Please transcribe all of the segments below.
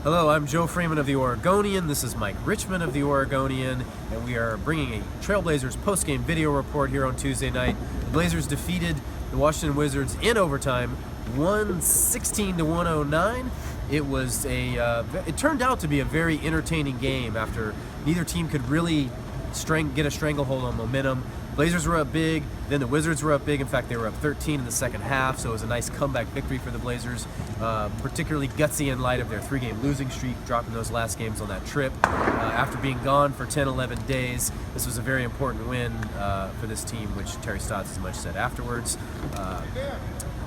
Hello, I'm Joe Freeman of the Oregonian. This is Mike Richman of the Oregonian, and we are bringing a Trail Blazers post-game video report here on Tuesday night. The Blazers defeated the Washington Wizards in overtime, 116-109. It turned out to be a very entertaining game after neither team could really get a stranglehold on momentum. Blazers were up big, then the Wizards were up big. In fact, they were up 13 in the second half, so it was a nice comeback victory for the Blazers, particularly gutsy in light of their 3-game losing streak, dropping those last games on that trip. After being gone for 10, 11 days, this was a very important win for this team, which Terry Stotts as much said afterwards.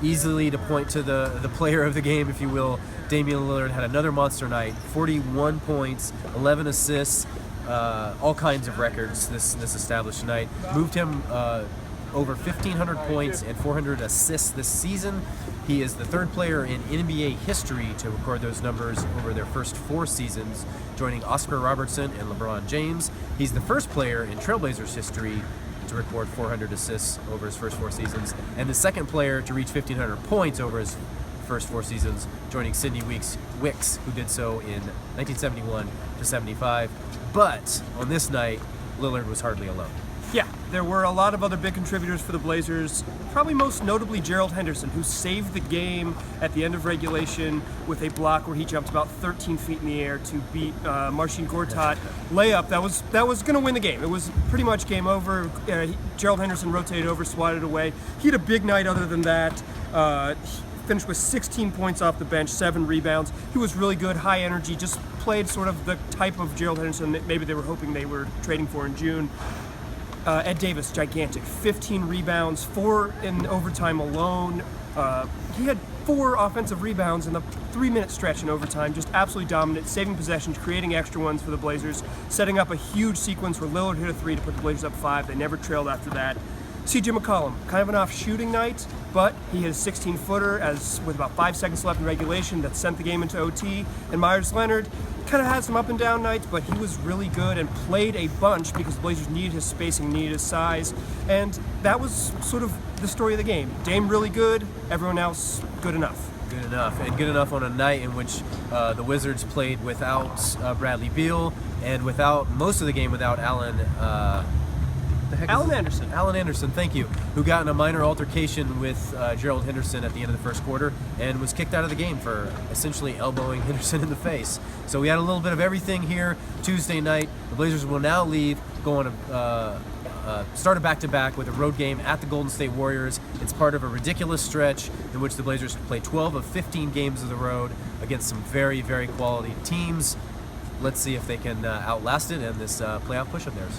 Easily to point to the player of the game, if you will, Damian Lillard had another monster night, 41 points, 11 assists, all kinds of records this established night. Moved him over 1,500 points and 400 assists this season. He is the third player in NBA history to record those numbers over their first 4 seasons, joining Oscar Robertson and LeBron James. He's the first player in Trailblazers history to record 400 assists over his first 4 seasons, and the second player to reach 1,500 points over his first 4 seasons, joining Sidney Wicks, who did so in 1971-75. But on this night, Lillard was hardly alone. Yeah, there were a lot of other big contributors for the Blazers, probably most notably Gerald Henderson, who saved the game at the end of regulation with a block where he jumped about 13 feet in the air to beat Marcin Gortat layup. That was going to win the game. It was pretty much game over. Gerald Henderson rotated over, swatted away. He had a big night other than that. He finished with 16 points off the bench, 7 rebounds. He was really good, high energy, just played sort of the type of Gerald Henderson that maybe they were hoping they were trading for in June. Ed Davis, gigantic, 15 rebounds, 4 in overtime alone. He had 4 offensive rebounds in the 3-minute stretch in overtime, just absolutely dominant, saving possessions, creating extra ones for the Blazers, setting up a huge sequence where Lillard hit a 3 to put the Blazers up 5. They never trailed after that. C.J. McCollum, kind of an off shooting night, but he hit a 16-footer with about 5 seconds left in regulation that sent the game into OT. And Myers Leonard kind of had some up and down nights, but he was really good and played a bunch because the Blazers needed his spacing, needed his size, and that was sort of the story of the game. Dame really good, everyone else good enough. Good enough, and good enough on a night in which the Wizards played without Bradley Beal and most of the game without Alan Anderson, thank you, who got in a minor altercation with Gerald Henderson at the end of the first quarter and was kicked out of the game for essentially elbowing Henderson in the face. So we had a little bit of everything here Tuesday night. The Blazers will now leave, go on start a back-to-back with a road game at the Golden State Warriors. It's part of a ridiculous stretch in which the Blazers play 12 of 15 games of the road against some very, very quality teams. Let's see if they can outlast it and this playoff push of theirs.